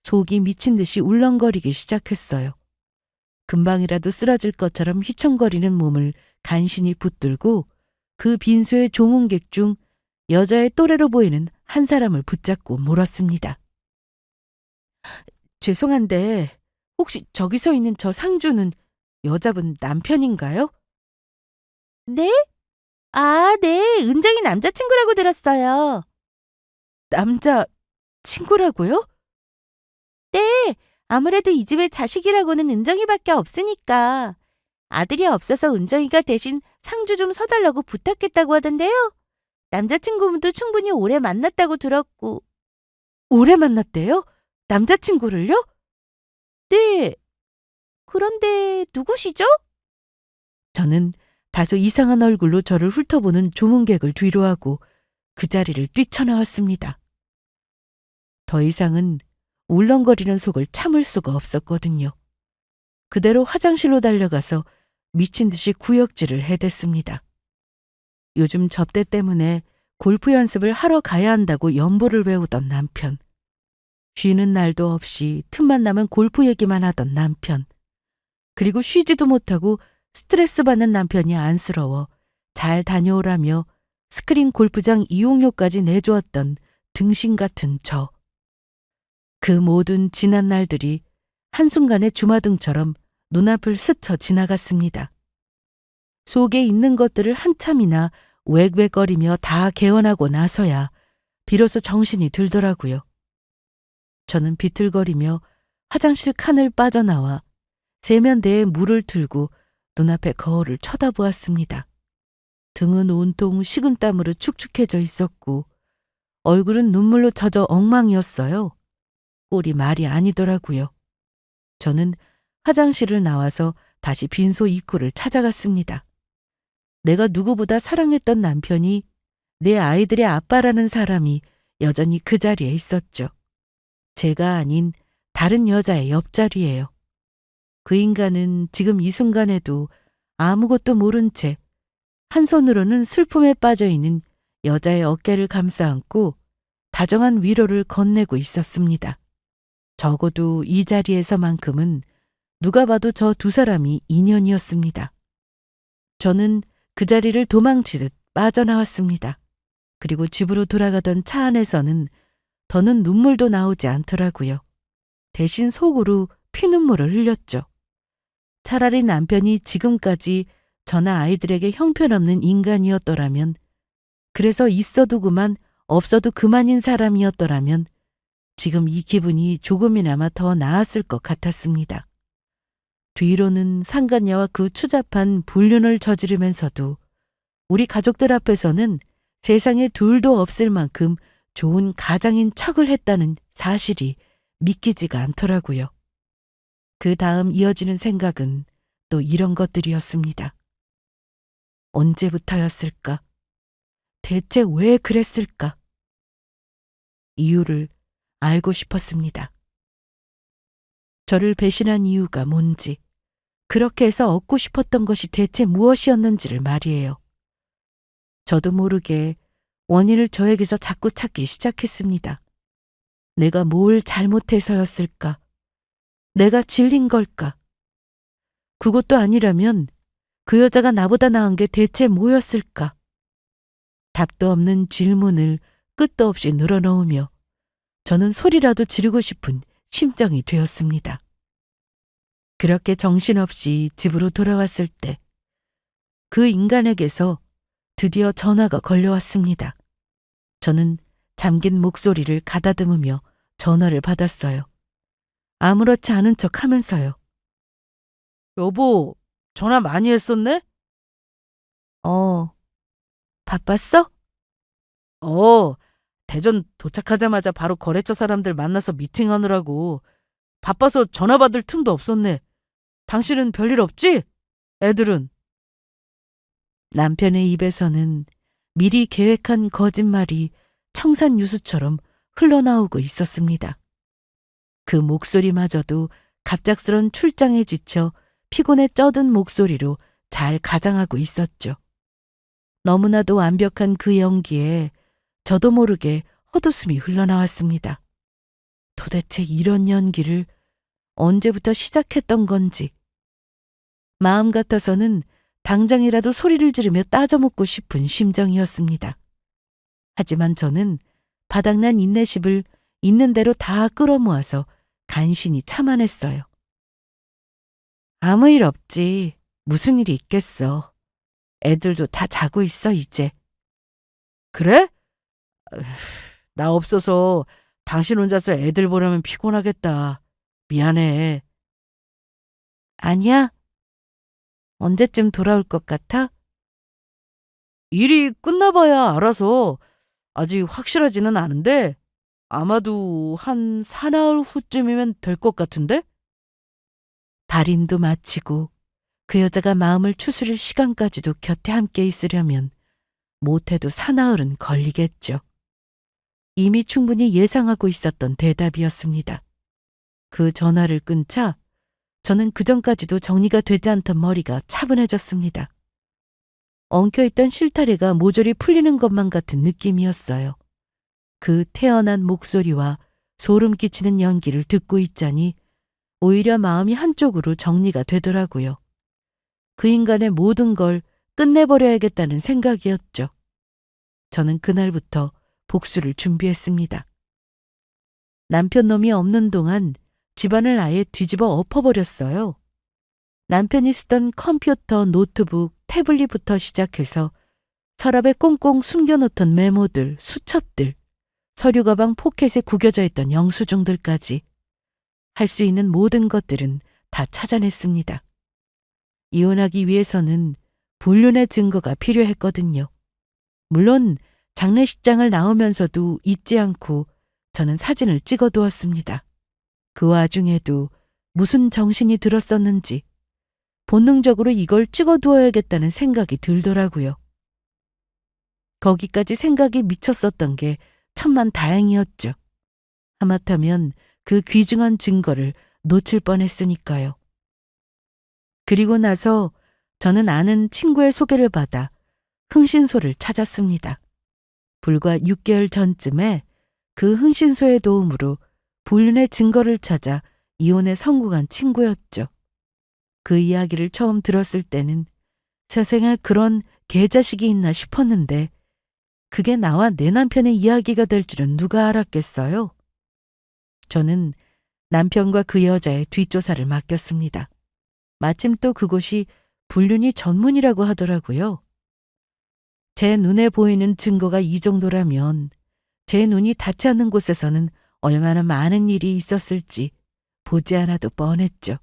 Speaker 1: 속이 미친 듯이 울렁거리기 시작했어요. 금방이라도 쓰러질 것처럼 휘청거리는 몸을 간신히 붙들고 그 빈소의 조문객 중 여자의 또래로 보이는 한 사람을 붙잡고 물었습니다. 죄송한데 혹시 저기 서 있는 저 상주는 여자분 남편인가요? 네? 아, 네. 은정이 남자친구라고 들었어요. 남자 친구라고요? 네. 아무래도 이 집에 자식이라고는 은정이밖에 없으니까. 아들이 없어서 은정이가 대신 상주 좀 서달라고 부탁했다고 하던데요. 남자친구분도 충분히 오래 만났다고 들었고. 오래 만났대요? 남자친구를요? 네. 그런데 누구시죠? 저는 다소 이상한 얼굴로 저를 훑어보는 조문객을 뒤로하고 그 자리를 뛰쳐나왔습니다. 더 이상은 울렁거리는 속을 참을 수가 없었거든요. 그대로 화장실로 달려가서 미친 듯이 구역질을 해댔습니다. 요즘 접대 때문에 골프 연습을 하러 가야 한다고 연보를 외우던 남편. 쉬는 날도 없이 틈만 나면 골프 얘기만 하던 남편. 그리고 쉬지도 못하고 스트레스 받는 남편이 안쓰러워 잘 다녀오라며 스크린 골프장 이용료까지 내주었던 등신 같은 저. 그 모든 지난 날들이 한순간에 주마등처럼 눈앞을 스쳐 지나갔습니다. 속에 있는 것들을 한참이나 웩웩거리며 다 개원하고 나서야 비로소 정신이 들더라고요. 저는 비틀거리며 화장실 칸을 빠져나와 세면대에 물을 틀고 눈앞의 거울을 쳐다보았습니다. 등은 온통 식은땀으로 축축해져 있었고 얼굴은 눈물로 젖어 엉망이었어요. 꼴이 말이 아니더라고요. 저는 화장실을 나와서 다시 빈소 입구를 찾아갔습니다. 내가 누구보다 사랑했던 남편이, 내 아이들의 아빠라는 사람이 여전히 그 자리에 있었죠. 제가 아닌 다른 여자의 옆자리예요. 그 인간은 지금 이 순간에도 아무것도 모른 채 한 손으로는 슬픔에 빠져있는 여자의 어깨를 감싸 안고 다정한 위로를 건네고 있었습니다. 적어도 이 자리에서만큼은 누가 봐도 저 두 사람이 인연이었습니다. 저는 그 자리를 도망치듯 빠져나왔습니다. 그리고 집으로 돌아가던 차 안에서는 더는 눈물도 나오지 않더라고요. 대신 속으로 피눈물을 흘렸죠. 차라리 남편이 지금까지 저나 아이들에게 형편없는 인간이었더라면, 그래서 있어도 그만 없어도 그만인 사람이었더라면 지금 이 기분이 조금이나마 더 나았을 것 같았습니다. 뒤로는 상간녀와 그 추잡한 불륜을 저지르면서도 우리 가족들 앞에서는 세상에 둘도 없을 만큼 좋은 가장인 척을 했다는 사실이 믿기지가 않더라고요. 그 다음 이어지는 생각은 또 이런 것들이었습니다. 언제부터였을까? 대체 왜 그랬을까? 이유를 알고 싶었습니다. 저를 배신한 이유가 뭔지, 그렇게 해서 얻고 싶었던 것이 대체 무엇이었는지를 말이에요. 저도 모르게 원인을 저에게서 자꾸 찾기 시작했습니다. 내가 뭘 잘못해서였을까? 내가 질린 걸까? 그것도 아니라면 그 여자가 나보다 나은 게 대체 뭐였을까? 답도 없는 질문을 끝도 없이 늘어놓으며 저는 소리라도 지르고 싶은 심정이 되었습니다. 그렇게 정신없이 집으로 돌아왔을 때 그 인간에게서 드디어 전화가 걸려왔습니다. 저는 잠긴 목소리를 가다듬으며 전화를 받았어요. 아무렇지 않은 척 하면서요. 여보, 전화 많이 했었네? 바빴어? 어, 대전 도착하자마자 바로 거래처 사람들 만나서 미팅하느라고 바빠서 전화 받을 틈도 없었네. 당신은 별일 없지? 애들은? 남편의 입에서는 미리 계획한 거짓말이 청산유수처럼 흘러나오고 있었습니다. 그 목소리마저도 갑작스런 출장에 지쳐 피곤에 쩌든 목소리로 잘 가장하고 있었죠. 너무나도 완벽한 그 연기에 저도 모르게 헛웃음이 흘러나왔습니다. 도대체 이런 연기를 언제부터 시작했던 건지. 마음 같아서는 당장이라도 소리를 지르며 따져묻고 싶은 심정이었습니다. 하지만 저는 바닥난 인내심을 있는 대로 다 끌어모아서 간신히 참아냈어요. 아무 일 없지. 무슨 일이 있겠어. 애들도 다 자고 있어, 이제. 그래? 나 없어서 당신 혼자서 애들 보려면 피곤하겠다. 미안해. 아니야. 언제쯤 돌아올 것 같아? 일이 끝나봐야 알아서 아직 확실하지는 않은데 아마도 한 사나흘 후쯤이면 될 것 같은데? 발인도 마치고 그 여자가 마음을 추스릴 시간까지도 곁에 함께 있으려면 못해도 사나흘은 걸리겠죠. 이미 충분히 예상하고 있었던 대답이었습니다. 그 전화를 끊자 저는 그전까지도 정리가 되지 않던 머리가 차분해졌습니다. 엉켜있던 실타래가 모조리 풀리는 것만 같은 느낌이었어요. 그 태연한 목소리와 소름 끼치는 연기를 듣고 있자니 오히려 마음이 한쪽으로 정리가 되더라고요. 그 인간의 모든 걸 끝내버려야겠다는 생각이었죠. 저는 그날부터 복수를 준비했습니다. 남편 놈이 없는 동안 집안을 아예 뒤집어 엎어버렸어요. 남편이 쓰던 컴퓨터, 노트북, 태블릿부터 시작해서 서랍에 꽁꽁 숨겨놓던 메모들, 수첩들, 서류 가방 포켓에 구겨져 있던 영수증들까지 할 수 있는 모든 것들은 다 찾아냈습니다. 이혼하기 위해서는 불륜의 증거가 필요했거든요. 물론 장례식장을 나오면서도 잊지 않고 저는 사진을 찍어두었습니다. 그 와중에도 무슨 정신이 들었었는지 본능적으로 이걸 찍어두어야겠다는 생각이 들더라고요. 거기까지 생각이 미쳤었던 게 천만 다행이었죠. 하마터면 그 귀중한 증거를 놓칠 뻔했으니까요. 그리고 나서 저는 아는 친구의 소개를 받아 흥신소를 찾았습니다. 불과 6개월 전쯤에 그 흥신소의 도움으로 불륜의 증거를 찾아 이혼에 성공한 친구였죠. 그 이야기를 처음 들었을 때는 세상에 그런 개자식이 있나 싶었는데 그게 나와 내 남편의 이야기가 될 줄은 누가 알았겠어요? 저는 남편과 그 여자의 뒷조사를 맡겼습니다. 마침 또 그곳이 불륜이 전문이라고 하더라고요. 제 눈에 보이는 증거가 이 정도라면 제 눈이 닿지 않는 곳에서는 얼마나 많은 일이 있었을지 보지 않아도 뻔했죠.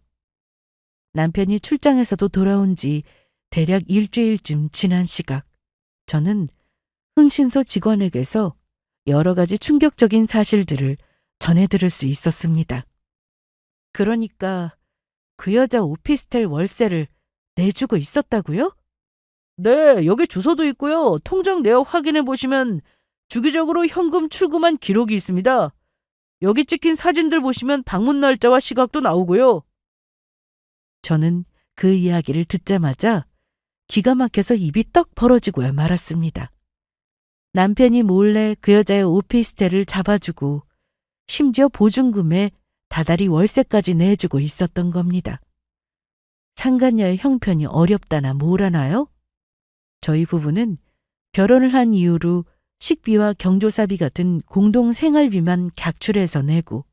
Speaker 1: 남편이 출장에서도 돌아온 지 대략 일주일쯤 지난 시각, 저는 흥신소 직원에게서 여러 가지 충격적인 사실들을 전해 들을 수 있었습니다. 그러니까 그 여자 오피스텔 월세를 내주고 있었다고요? 네, 여기 주소도 있고요. 통장 내역 확인해 보시면 주기적으로 현금 출금한 기록이 있습니다. 여기 찍힌 사진들 보시면 방문 날짜와 시각도 나오고요. 저는 그 이야기를 듣자마자 기가 막혀서 입이 떡 벌어지고야 말았습니다. 남편이 몰래 그 여자의 오피스텔을 잡아주고 심지어 보증금에 다달이 월세까지 내주고 있었던 겁니다. 상간녀의 형편이 어렵다나 뭐라나요? 저희 부부는 결혼을 한 이후로 식비와 경조사비 같은 공동 생활비만 각출해서 내고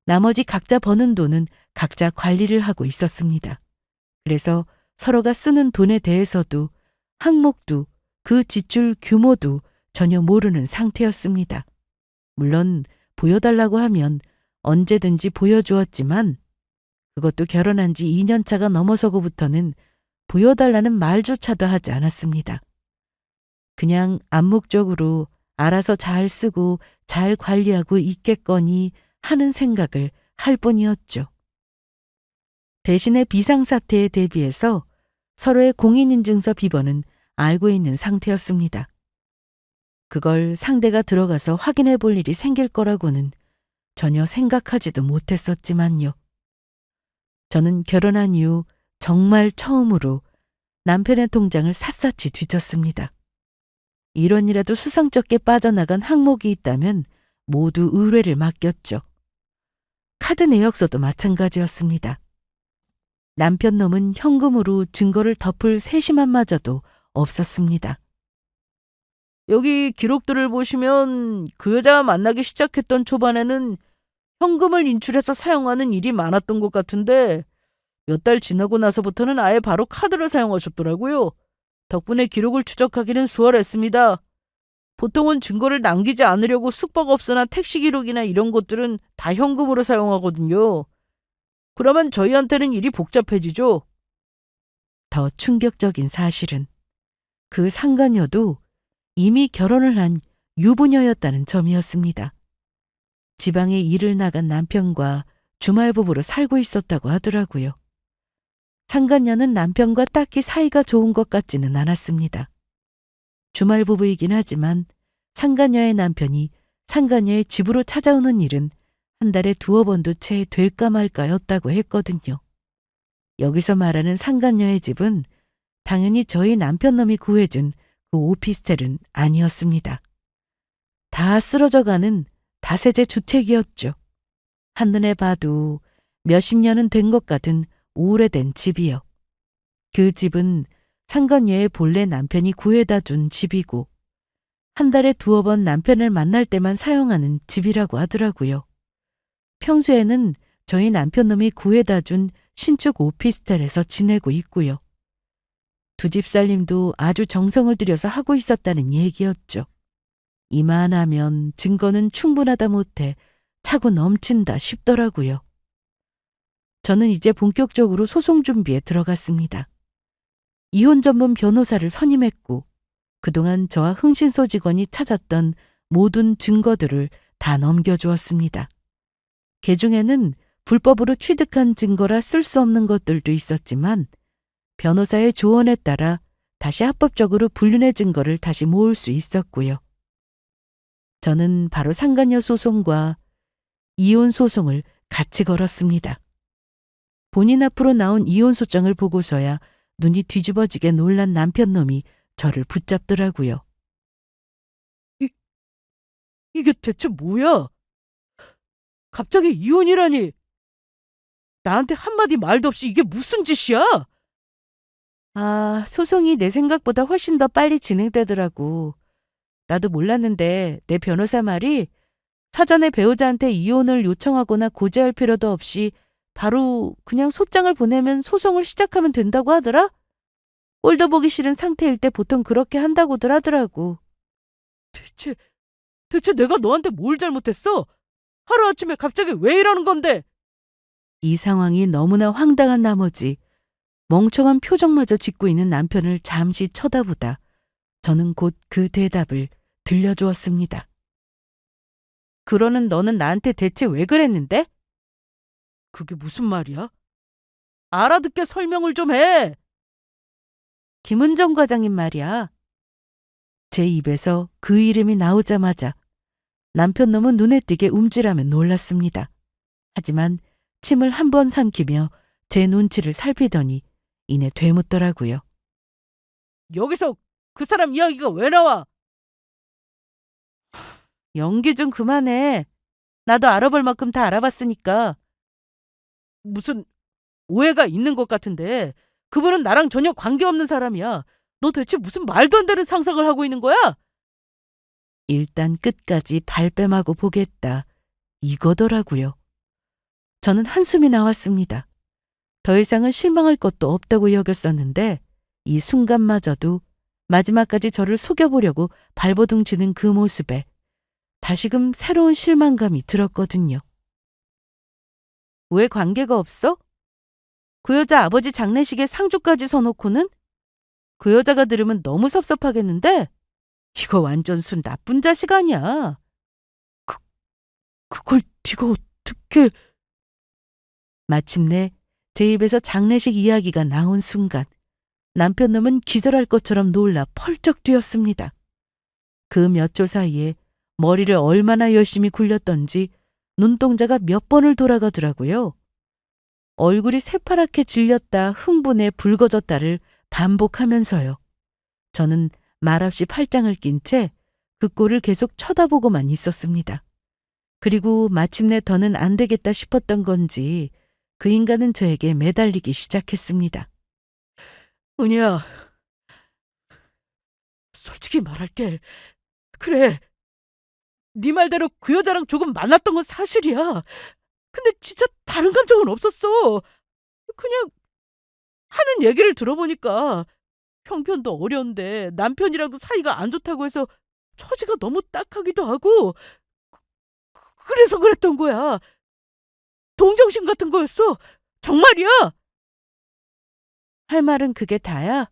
Speaker 1: 나머지 각자 버는 돈은 각자 관리를 하고 있었습니다. 그래서 서로가 쓰는 돈에 대해서도 항목도 그 지출 규모도 전혀 모르는 상태였습니다. 물론 보여달라고 하면 언제든지 보여주었지만 그것도 결혼한 지 2년 차가 넘어서고부터는 보여달라는 말조차도 하지 않았습니다. 그냥 암묵적으로 알아서 잘 쓰고 잘 관리하고 있겠거니 하는 생각을 할 뿐이었죠. 대신에 비상사태에 대비해서 서로의 공인인증서 비번은 알고 있는 상태였습니다. 그걸 상대가 들어가서 확인해 볼 일이 생길 거라고는 전혀 생각하지도 못했었지만요. 저는 결혼한 이후 정말 처음으로 남편의 통장을 샅샅이 뒤졌습니다. 1원이라도 수상쩍게 빠져나간 항목이 있다면 모두 의뢰를 맡겼죠. 카드 내역서도 마찬가지였습니다. 남편 놈은 현금으로 증거를 덮을 세심함마저도 없었습니다. 여기 기록들을 보시면 그 여자와 만나기 시작했던 초반에는 현금을 인출해서 사용하는 일이 많았던 것 같은데 몇 달 지나고 나서부터는 아예 바로 카드를 사용하셨더라고요. 덕분에 기록을 추적하기는 수월했습니다. 보통은 증거를 남기지 않으려고 숙박업소나 택시 기록이나 이런 것들은 다 현금으로 사용하거든요. 그러면 저희한테는 일이 복잡해지죠. 더 충격적인 사실은 그 상간녀도 이미 결혼을 한 유부녀였다는 점이었습니다. 지방에 일을 나간 남편과 주말부부로 살고 있었다고 하더라고요. 상간녀는 남편과 딱히 사이가 좋은 것 같지는 않았습니다. 주말부부이긴 하지만 상간녀의 남편이 상간녀의 집으로 찾아오는 일은 한 달에 2번도 채 될까 말까였다고 했거든요. 여기서 말하는 상간녀의 집은 당연히 저희 남편놈이 구해준 그 오피스텔은 아니었습니다. 다 쓰러져가는 다세대 주택이었죠. 한눈에 봐도 몇십 년은 된 것 같은 오래된 집이요. 그 집은 상간녀의 본래 남편이 구해다 준 집이고 한 달에 2번 남편을 만날 때만 사용하는 집이라고 하더라고요. 평소에는 저희 남편놈이 구해다 준 신축 오피스텔에서 지내고 있고요. 두 집 살림도 아주 정성을 들여서 하고 있었다는 얘기였죠. 이만하면 증거는 충분하다 못해 차고 넘친다 싶더라고요. 저는 이제 본격적으로 소송 준비에 들어갔습니다. 이혼 전문 변호사를 선임했고 그동안 저와 흥신소 직원이 찾았던 모든 증거들을 다 넘겨주었습니다. 그중에는 불법으로 취득한 증거라 쓸 수 없는 것들도 있었지만 변호사의 조언에 따라 다시 합법적으로 불륜의 증거를 다시 모을 수 있었고요. 저는 바로 상간녀 소송과 이혼 소송을 같이 걸었습니다. 본인 앞으로 나온 이혼 소장을 보고서야 눈이 뒤집어지게 놀란 남편놈이 저를 붙잡더라고요. 이게 대체 뭐야? 갑자기 이혼이라니. 나한테 한마디 말도 없이 이게 무슨 짓이야? 아, 소송이 내 생각보다 훨씬 더 빨리 진행되더라고. 나도 몰랐는데 내 변호사 말이 사전에 배우자한테 이혼을 요청하거나 고지할 필요도 없이 바로 그냥 소장을 보내면 소송을 시작하면 된다고 하더라? 꼴도 보기 싫은 상태일 때 보통 그렇게 한다고들 하더라고. 대체 내가 너한테 뭘 잘못했어? 하루아침에 갑자기 왜 이러는 건데? 이 상황이 너무나 황당한 나머지 멍청한 표정마저 짓고 있는 남편을 잠시 쳐다보다 저는 곧 그 대답을 들려주었습니다. 그러는 너는 나한테 대체 왜 그랬는데? 그게 무슨 말이야? 알아듣게 설명을 좀 해. 김은정 과장님 말이야. 제 입에서 그 이름이 나오자마자 남편놈은 눈에 띄게 움찔하며 놀랐습니다. 하지만 침을 한 번 삼키며 제 눈치를 살피더니 이내 되묻더라고요. 여기서 그 사람 이야기가 왜 나와? 연기 좀 그만해. 나도 알아볼 만큼 다 알아봤으니까. 무슨 오해가 있는 것 같은데 그분은 나랑 전혀 관계없는 사람이야. 너 대체 무슨 말도 안 되는 상상을 하고 있는 거야? 일단 끝까지 발뺌하고 보겠다. 이거더라고요. 저는 한숨이 나왔습니다. 더 이상은 실망할 것도 없다고 여겼었는데 이 순간마저도 마지막까지 저를 속여보려고 발버둥치는 그 모습에 다시금 새로운 실망감이 들었거든요. 왜 관계가 없어? 그 여자 아버지 장례식에 상주까지 서놓고는? 그 여자가 들으면 너무 섭섭하겠는데? 이거 완전 순 나쁜 자식 아니야. 그걸 네가 어떻게... 마침내 제 입에서 장례식 이야기가 나온 순간 남편 놈은 기절할 것처럼 놀라 펄쩍 뛰었습니다. 그 몇 초 사이에 머리를 얼마나 열심히 굴렸던지 눈동자가 몇 번을 돌아가더라고요. 얼굴이 새파랗게 질렸다 흥분해 붉어졌다를 반복하면서요. 저는 말없이 팔짱을 낀 채 그 꼴을 계속 쳐다보고만 있었습니다. 그리고 마침내 더는 안 되겠다 싶었던 건지 그 인간은 저에게 매달리기 시작했습니다. 은희야, 솔직히 말할게. 그래, 네 말대로 그 여자랑 조금 만났던 건 사실이야. 근데 진짜 다른 감정은 없었어. 그냥 하는 얘기를 들어보니까 형편도 어려운데 남편이랑도 사이가 안 좋다고 해서 처지가 너무 딱하기도 하고 그래서 그랬던 거야. 동정심 같은 거였어. 정말이야. 할 말은 그게 다야?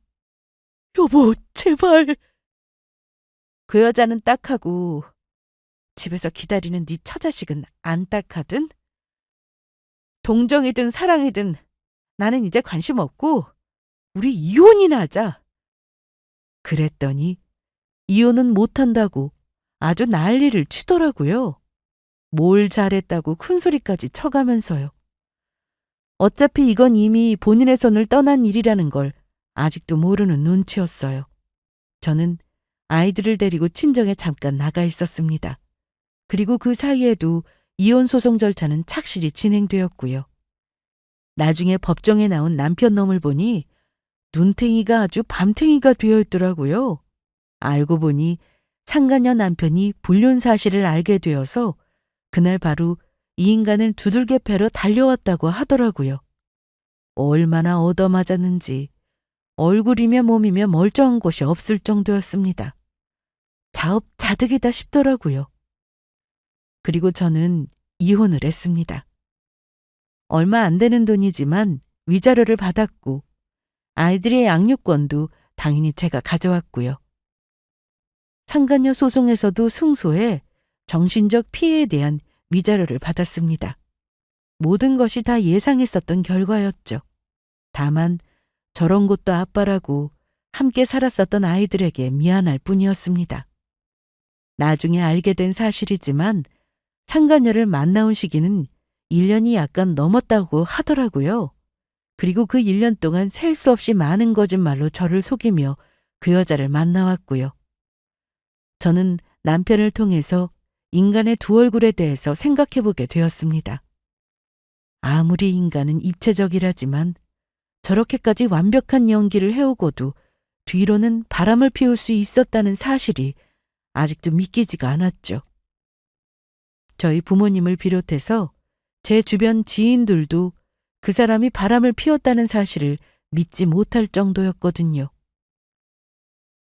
Speaker 1: 여보, 제발. 그 여자는 딱하고 집에서 기다리는 네 처자식은 안 딱하든? 동정이든 사랑이든 나는 이제 관심 없고 우리 이혼이나 하자. 그랬더니 이혼은 못한다고 아주 난리를 치더라고요. 뭘 잘했다고 큰소리까지 쳐가면서요. 어차피 이건 이미 본인의 손을 떠난 일이라는 걸 아직도 모르는 눈치였어요. 저는 아이들을 데리고 친정에 잠깐 나가 있었습니다. 그리고 그 사이에도 이혼 소송 절차는 착실히 진행되었고요. 나중에 법정에 나온 남편 놈을 보니 눈탱이가 아주 밤탱이가 되어 있더라고요. 알고 보니 상간녀 남편이 불륜 사실을 알게 되어서 그날 바로 이 인간을 두들겨 패러 달려왔다고 하더라고요. 얼마나 얻어맞았는지 얼굴이며 몸이며 멀쩡한 곳이 없을 정도였습니다. 자업자득이다 싶더라고요. 그리고 저는 이혼을 했습니다. 얼마 안 되는 돈이지만 위자료를 받았고 아이들의 양육권도 당연히 제가 가져왔고요. 상간녀 소송에서도 승소해 정신적 피해에 대한 위자료를 받았습니다. 모든 것이 다 예상했었던 결과였죠. 다만 저런 것도 아빠라고 함께 살았었던 아이들에게 미안할 뿐이었습니다. 나중에 알게 된 사실이지만 상간녀를 만나온 시기는 1년이 약간 넘었다고 하더라고요. 그리고 그 1년 동안 셀 수 없이 많은 거짓말로 저를 속이며 그 여자를 만나왔고요. 저는 남편을 통해서 인간의 두 얼굴에 대해서 생각해보게 되었습니다. 아무리 인간은 입체적이라지만 저렇게까지 완벽한 연기를 해오고도 뒤로는 바람을 피울 수 있었다는 사실이 아직도 믿기지가 않았죠. 저희 부모님을 비롯해서 제 주변 지인들도 그 사람이 바람을 피웠다는 사실을 믿지 못할 정도였거든요.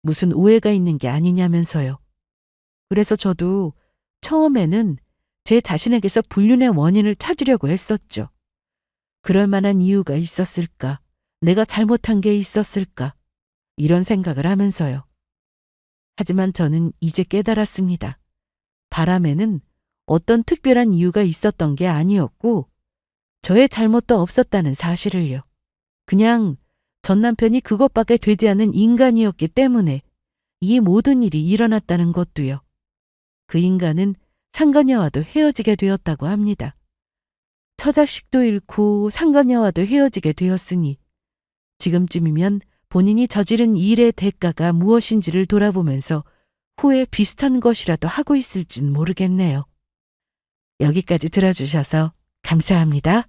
Speaker 1: 무슨 오해가 있는 게 아니냐면서요. 그래서 저도 처음에는 제 자신에게서 불륜의 원인을 찾으려고 했었죠. 그럴 만한 이유가 있었을까? 내가 잘못한 게 있었을까? 이런 생각을 하면서요. 하지만 저는 이제 깨달았습니다. 바람에는 어떤 특별한 이유가 있었던 게 아니었고 저의 잘못도 없었다는 사실을요. 그냥 전 남편이 그것밖에 되지 않는 인간이었기 때문에 이 모든 일이 일어났다는 것도요. 그 인간은 상간녀와도 헤어지게 되었다고 합니다. 처자식도 잃고 상간녀와도 헤어지게 되었으니 지금쯤이면 본인이 저지른 일의 대가가 무엇인지를 돌아보면서 후에 비슷한 것이라도 하고 있을진 모르겠네요. 여기까지 들어주셔서 감사합니다.